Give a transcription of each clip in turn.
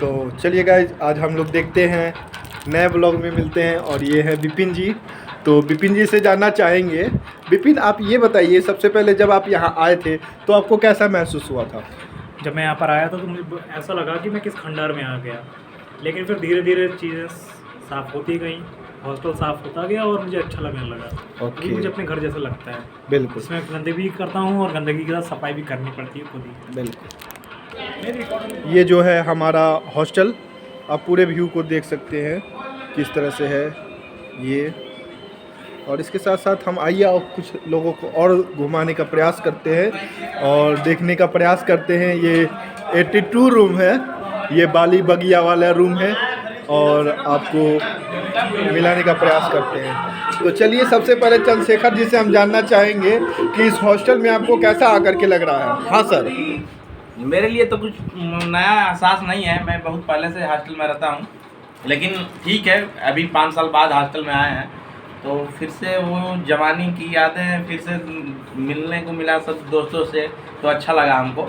तो चलिए गाइज, आज हम लोग देखते हैं, नए ब्लॉग में मिलते हैं। और ये है विपिन जी। तो विपिन जी से जानना चाहेंगे, विपिन आप ये बताइए, सबसे पहले जब आप यहाँ आए थे तो आपको कैसा महसूस हुआ था? जब मैं यहाँ पर आया था तो मुझे ऐसा लगा कि मैं किस खंडहर में आ गया, लेकिन फिर धीरे धीरे चीज़ें साफ़ होती गई, हॉस्टल साफ़ होता गया और मुझे अच्छा लगने लगा। ओके। मुझे अपने घर जैसा लगता है। बिल्कुल इसमें गंदगी भी करता हूँ और गंदगी के साथ सफाई भी करनी पड़ती है खुद ही। बिल्कुल। ये जो है हमारा हॉस्टल, आप पूरे व्यू को देख सकते हैं किस तरह से है ये। और इसके साथ साथ हम आइए और कुछ लोगों को और घुमाने का प्रयास करते हैं और देखने का प्रयास करते हैं। ये 82 रूम है, ये बाली बगिया वाला रूम है और आपको मिलाने का प्रयास करते हैं। तो चलिए, सबसे पहले चंद्रशेखर जी से हम जानना चाहेंगे कि इस हॉस्टल में आपको कैसा आकर के लग रहा है? हाँ सर। मेरे लिए तो कुछ नया एहसास नहीं है, मैं बहुत पहले से हॉस्टल में रहता हूँ, लेकिन ठीक है, अभी 5 साल बाद हॉस्टल में आए हैं तो फिर से वो जवानी की यादें फिर से मिलने को मिला सब दोस्तों से, तो अच्छा लगा हमको।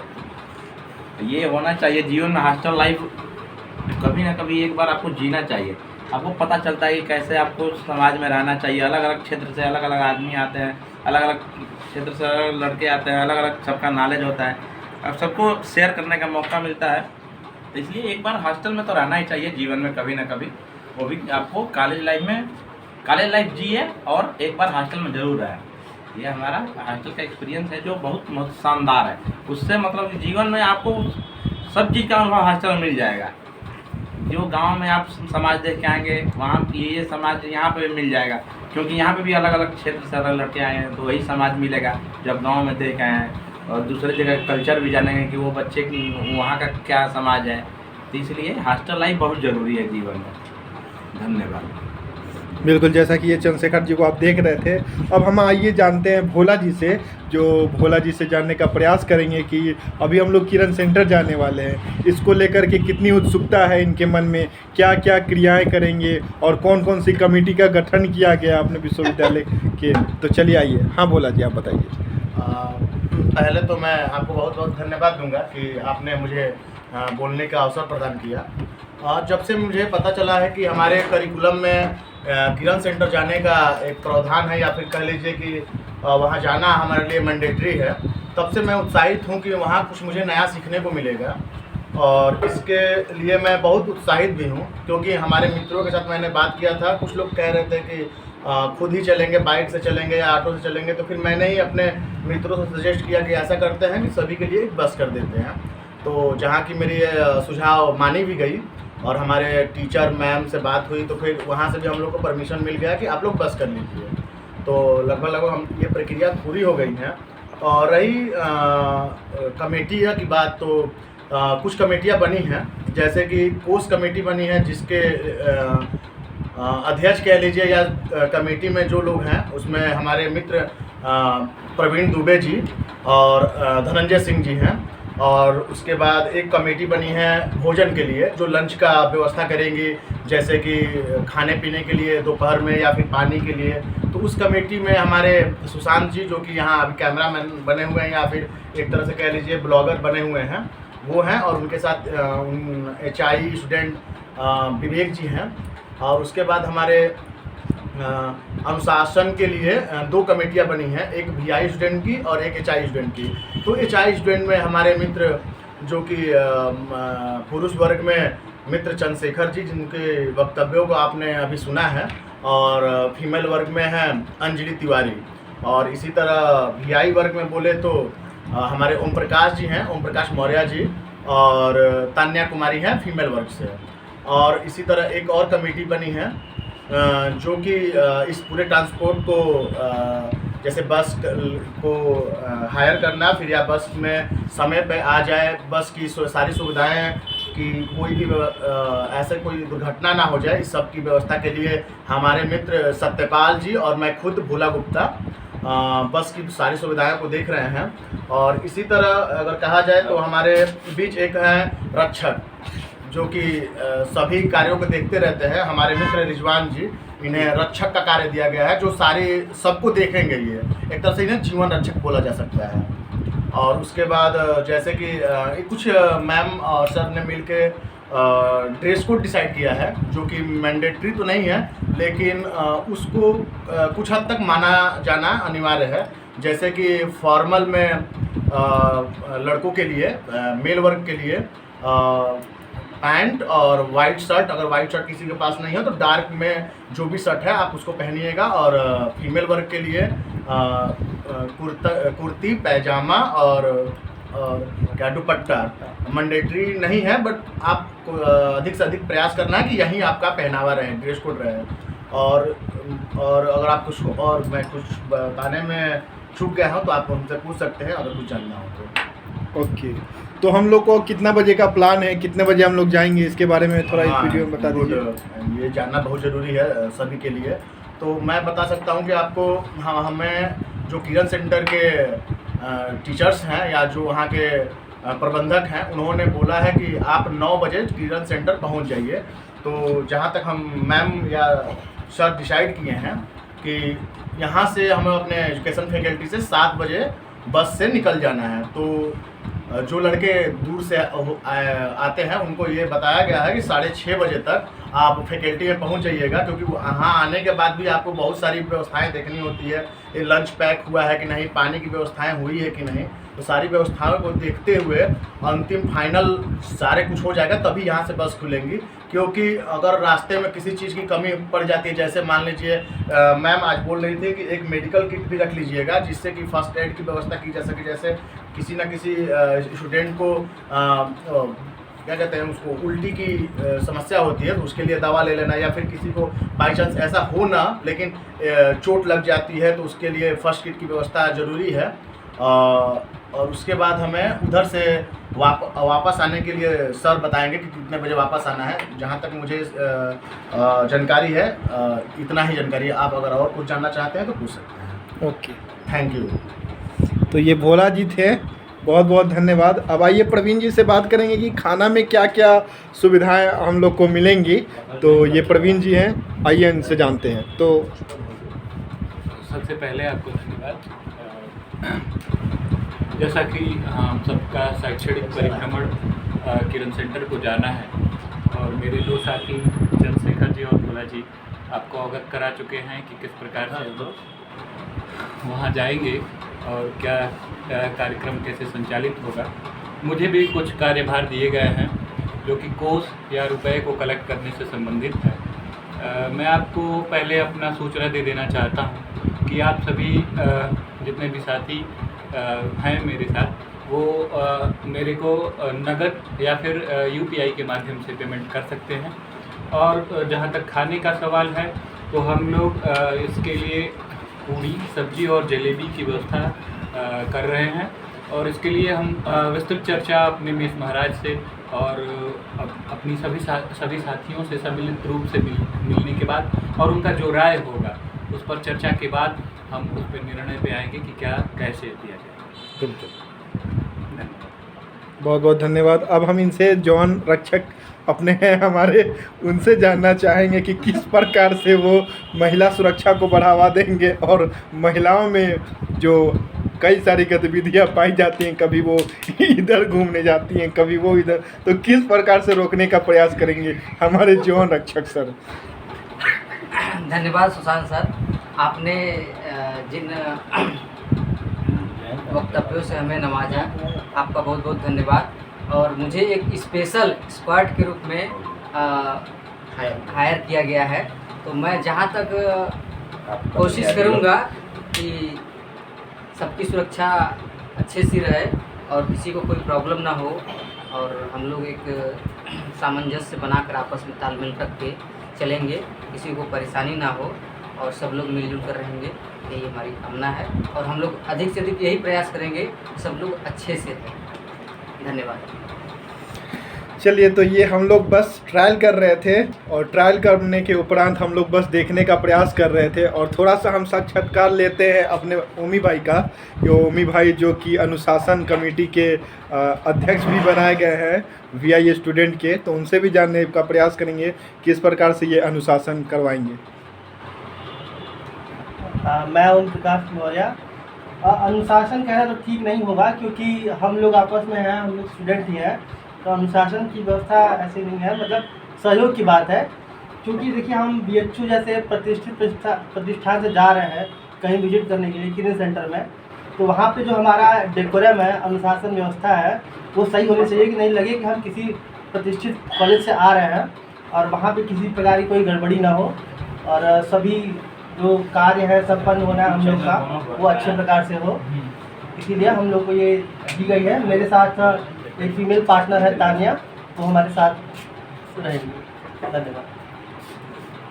ये होना चाहिए जीवन में, हॉस्टल लाइफ कभी ना कभी एक बार आपको जीना चाहिए। आपको पता चलता है कि कैसे आपको समाज में रहना चाहिए। अलग अलग क्षेत्र से अलग अलग आदमी आते हैं, अलग अलग क्षेत्र से अलग अलग लड़के आते हैं, अलग अलग सबका नॉलेज होता है, अब सबको शेयर करने का मौका मिलता है। तो इसलिए एक बार हॉस्टल में तो रहना ही चाहिए जीवन में कभी ना कभी, वो भी आपको कॉलेज लाइफ जिए और एक बार हॉस्टल में ज़रूर रहे। ये हमारा हॉस्टल का एक्सपीरियंस है जो बहुत शानदार है। उससे मतलब जीवन में आपको सब चीज़ का अनुभव हॉस्टल में मिल जाएगा। जो गांव में आप समाज देख के आएंगे, वहाँ ये समाज यहाँ पे मिल जाएगा, क्योंकि यहाँ पे भी अलग अलग क्षेत्र से अलग लड़के आए हैं, तो वही समाज मिलेगा जब गांव में देख आए हैं। और दूसरे जगह कल्चर भी जानेंगे कि वो बच्चे की वहाँ का क्या समाज है। तो इसलिए हॉस्टल लाइफ बहुत ज़रूरी है जीवन में। धन्यवाद। बिल्कुल, जैसा कि ये चंद्रशेखर जी को आप देख रहे थे। अब हम आइए जानते हैं भोला जी से, जो भोला जी से जानने का प्रयास करेंगे कि अभी हम लोग किरण सेंटर जाने वाले हैं, इसको लेकर के कितनी उत्सुकता है इनके मन में, क्या क्या क्रियाएं करेंगे और कौन कौन सी कमेटी का गठन किया गया अपने विश्वविद्यालय के। तो चलिए आइए। हाँ भोला जी, आप बताइए। पहले तो मैं आपको बहुत बहुत धन्यवाद दूंगा कि आपने मुझे बोलने का अवसर प्रदान किया। जब से मुझे पता चला है कि हमारे करिकुलम में किरण सेंटर जाने का एक प्रावधान है, या फिर कह लीजिए कि वहाँ जाना हमारे लिए मैंडेटरी है, तब से मैं उत्साहित हूँ कि वहाँ कुछ मुझे नया सीखने को मिलेगा। और इसके लिए मैं बहुत उत्साहित भी हूँ, क्योंकि हमारे मित्रों के साथ मैंने बात किया था। कुछ लोग कह रहे थे कि खुद ही चलेंगे, बाइक से चलेंगे या ऑटो से चलेंगे, तो फिर मैंने ही अपने मित्रों से सजेस्ट किया कि ऐसा करते हैं कि सभी के लिए एक बस कर देते हैं। तो जहाँ की मेरी सुझाव मानी भी गई और हमारे टीचर मैम से बात हुई, तो फिर वहाँ से भी हम लोग को परमिशन मिल गया कि आप लोग बस कर लीजिए। तो लगभग हम ये प्रक्रिया पूरी हो गई है। और रही कमेटी की बात, तो कुछ कमेटियाँ बनी हैं, जैसे कि कोष कमेटी बनी है, जिसके अध्यक्ष कह लीजिए या कमेटी में जो लोग हैं उसमें हमारे मित्र प्रवीण दुबे जी और धनंजय सिंह जी हैं। और उसके बाद एक कमेटी बनी है भोजन के लिए, जो लंच का व्यवस्था करेंगी, जैसे कि खाने पीने के लिए दोपहर में या फिर पानी के लिए। तो उस कमेटी में हमारे सुशांत जी, जो कि यहाँ अभी कैमरामैन बने हुए हैं या फिर एक तरह से कह लीजिए ब्लॉगर बने हुए हैं, वो हैं। और उनके साथ HI स्टूडेंट विवेक जी हैं। और उसके बाद हमारे अनुशासन के लिए 2 कमेटियां बनी हैं, एक VI स्टूडेंट की और एक HI स्टूडेंट की। तो HI स्टूडेंट में हमारे मित्र, जो कि पुरुष वर्ग में मित्र चंद्रशेखर जी, जिनके वक्तव्यों को आपने अभी सुना है, और फीमेल वर्ग में हैं अंजलि तिवारी। और इसी तरह VI वर्ग में बोले तो हमारे ओम प्रकाश जी हैं, ओम प्रकाश मौर्य जी, और तान्या कुमारी हैं फीमेल वर्ग से। और इसी तरह एक और कमेटी बनी है जो कि इस पूरे ट्रांसपोर्ट को, जैसे बस को हायर करना, फिर या बस में समय पे आ जाए, बस की सारी सुविधाएं, कि कोई भी ऐसे कोई दुर्घटना ना हो जाए, इस सब की व्यवस्था के लिए हमारे मित्र सत्यपाल जी और मैं खुद भोला गुप्ता बस की सारी सुविधाओं को देख रहे हैं। और इसी तरह अगर कहा जाए तो हमारे बीच एक है रक्षक, जो कि सभी कार्यों को देखते रहते हैं, हमारे मित्र रिजवान जी। इन्हें रक्षक का कार्य दिया गया है, जो सारे सबको देखेंगे। ये एक तरह से इन्हें जीवन रक्षक बोला जा सकता है। और उसके बाद जैसे कि कुछ मैम और सर ने मिल के ड्रेस कोड डिसाइड किया है, जो कि मैंडेटरी तो नहीं है, लेकिन उसको कुछ हद तक माना जाना अनिवार्य है। जैसे कि फॉर्मल में लड़कों के लिए, मेल वर्ग के लिए पैंट और वाइट शर्ट, अगर वाइट शर्ट किसी के पास नहीं है तो डार्क में जो भी शर्ट है आप उसको पहनिएगा। और फीमेल वर्ग के लिए कुर्ती पैजामा और क्या दुपट्टा मैंडेटरी नहीं है, बट आप अधिक से अधिक प्रयास करना है कि यही आपका पहनावा रहे, ड्रेस कोड रहे। और अगर आप कुछ और मैं कुछ बताने में चूक गया हूँ तो आप हमसे पूछ सकते हैं अगर कुछ जानना हो तो। ओके, तो हम लोग को कितना बजे का प्लान है, कितने बजे हम लोग जाएंगे, इसके बारे में थोड़ा इस वीडियो में बता दीजिए। ये जानना बहुत ज़रूरी है सभी के लिए। तो मैं बता सकता हूँ कि आपको हमें जो किरण सेंटर के टीचर्स हैं या जो वहाँ के प्रबंधक हैं, उन्होंने बोला है कि आप 9 बजे किरण सेंटर पहुँच जाइए। तो जहाँ तक हम मैम या सर डिसाइड किए हैं कि यहाँ से हमें अपने एजुकेशन फैकल्टी से 7 बजे बस से निकल जाना है। तो जो लड़के दूर से आते हैं उनको ये बताया गया है कि 6:30 बजे तक आप फैकल्टी में पहुंच जाइएगा, क्योंकि वहाँ आने के बाद भी आपको बहुत सारी व्यवस्थाएं देखनी होती है। ये लंच पैक हुआ है कि नहीं, पानी की व्यवस्थाएं हुई है कि नहीं, तो सारी व्यवस्थाओं को देखते हुए अंतिम फाइनल सारे कुछ हो जाएगा, तभी यहाँ से बस खुलेंगी। क्योंकि अगर रास्ते में किसी चीज़ की कमी पड़ जाती है, जैसे मान लीजिए मैम आज बोल रही थी कि एक मेडिकल किट भी रख लीजिएगा, जिससे कि फर्स्ट एड की व्यवस्था की जा सके। जैसे किसी न किसी स्टूडेंट को क्या कहते हैं उसको, उल्टी की समस्या होती है, तो उसके लिए दवा ले लेना, या फिर किसी को बाई चांस ऐसा हो ना लेकिन चोट लग जाती है तो उसके लिए फर्स्ट किट की व्यवस्था ज़रूरी है। और उसके बाद हमें उधर से वापस आने के लिए सर बताएंगे कि कितने बजे वापस आना है। जहाँ तक मुझे जानकारी है इतना ही जानकारी है। आप अगर और कुछ जानना चाहते हैं तो पूछ सकते हैं। Okay, thank you. तो ये भोला जी थे, बहुत बहुत धन्यवाद। अब आइए प्रवीण जी से बात करेंगे कि खाना में क्या क्या सुविधाएं हम लोग को मिलेंगी। तो ये प्रवीण जी हैं, आइए इनसे जानते हैं। तो सबसे पहले आपको धन्यवाद। जैसा कि हम सबका शैक्षणिक परिभ्रमण किरण सेंटर को जाना है, और मेरे 2 साथी चंद्रशेखर जी और भोला जी आपको अवगत करा चुके हैं कि किस प्रकार से हम लोग वहाँ जाएंगे और क्या कार्यक्रम कैसे संचालित होगा। मुझे भी कुछ कार्यभार दिए गए हैं जो कि कोष या रुपए को कलेक्ट करने से संबंधित है। मैं आपको पहले अपना सूचना दे देना चाहता हूँ कि आप सभी जितने भी साथी हैं मेरे साथ, वो मेरे को नगद या फिर UPI के माध्यम से पेमेंट कर सकते हैं। और जहाँ तक खाने का सवाल है तो हम लोग इसके लिए पूड़ी सब्जी और जलेबी की व्यवस्था कर रहे हैं, और इसके लिए हम विस्तृत चर्चा अपने मिस महाराज से और अपनी सभी साथियों से सम्मिलित रूप से मिलने के बाद और उनका जो राय होगा उस पर चर्चा के बाद हम उस पर निर्णय पे आएंगे कि क्या कैसे दिया जाए। बिल्कुल, बहुत बहुत धन्यवाद। अब हम इनसे जवान रक्षक अपने हैं हमारे, उनसे जानना चाहेंगे कि किस प्रकार से वो महिला सुरक्षा को बढ़ावा देंगे और महिलाओं में जो कई सारी गतिविधियां पाई जाती हैं, कभी वो इधर घूमने जाती हैं, कभी वो इधर, तो किस प्रकार से रोकने का प्रयास करेंगे हमारे जवान रक्षक सर। धन्यवाद सुशांत सर, आपने जिन वक्तव्यों से हमें नवाजा, आपका बहुत बहुत धन्यवाद। और मुझे एक स्पेशल स्क्वाड के रूप में हायर किया गया है, तो मैं जहाँ तक कोशिश करूँगा कि सबकी सुरक्षा अच्छे से रहे और किसी को कोई प्रॉब्लम ना हो, और हम लोग एक सामंजस्य बनाकर आपस में तालमेल रख के चलेंगे, किसी को परेशानी ना हो और सब लोग मिलजुल कर रहेंगे, यही हमारी कामना है। और हम लोग अधिक से अधिक यही प्रयास करेंगे कि सब लोग अच्छे से रहें। धन्यवाद। चलिए, तो ये हम लोग बस ट्रायल कर रहे थे, और ट्रायल करने के उपरांत हम लोग बस देखने का प्रयास कर रहे थे, और थोड़ा सा हम साक्षात्कार लेते हैं अपने ओमी भाई का। जो ओमी भाई जो कि अनुशासन कमेटी के अध्यक्ष भी बनाए गए हैं VI स्टूडेंट के, तो उनसे भी जानने का प्रयास करेंगे किस प्रकार से ये अनुशासन करवाएंगे। मैं ओम प्रकाश मौर्य। अनुशासन कहना तो ठीक नहीं होगा, क्योंकि हम लोग आपस में हैं, हम लोग स्टूडेंट ही हैं, तो अनुशासन की व्यवस्था ऐसी नहीं है, मतलब सहयोग की बात है। क्योंकि देखिए हम BHU जैसे प्रतिष्ठित प्रतिष्ठान से जा रहे हैं कहीं विजिट करने के लिए किरण सेंटर में, तो वहाँ पे जो हमारा डेकोरम है, अनुशासन व्यवस्था है, वो सही होनी चाहिए कि नहीं लगे कि हम किसी प्रतिष्ठित कॉलेज से आ रहे हैं और वहाँ पे किसी प्रकार की कोई गड़बड़ी ना हो और सभी जो कार्य है संपन्न होना है हम लोग का वो अच्छे प्रकार से हो। इसीलिए हम लोग को ये दी गई है। मेरे साथ एक फीमेल पार्टनर है तानिया, वो हमारे साथ रहेगी। धन्यवाद।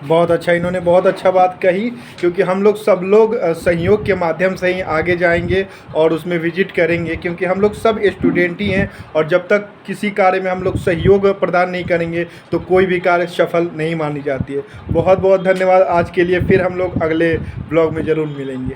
बहुत अच्छा, इन्होंने बहुत अच्छा बात कही, क्योंकि हम लोग सब लोग सहयोग के माध्यम से ही आगे जाएंगे और उसमें विजिट करेंगे, क्योंकि हम लोग सब स्टूडेंट ही हैं और जब तक किसी कार्य में हम लोग सहयोग प्रदान नहीं करेंगे तो कोई भी कार्य सफल नहीं मानी जाती है। बहुत बहुत धन्यवाद आज के लिए। फिर हम लोग अगले ब्लॉग में ज़रूर मिलेंगे।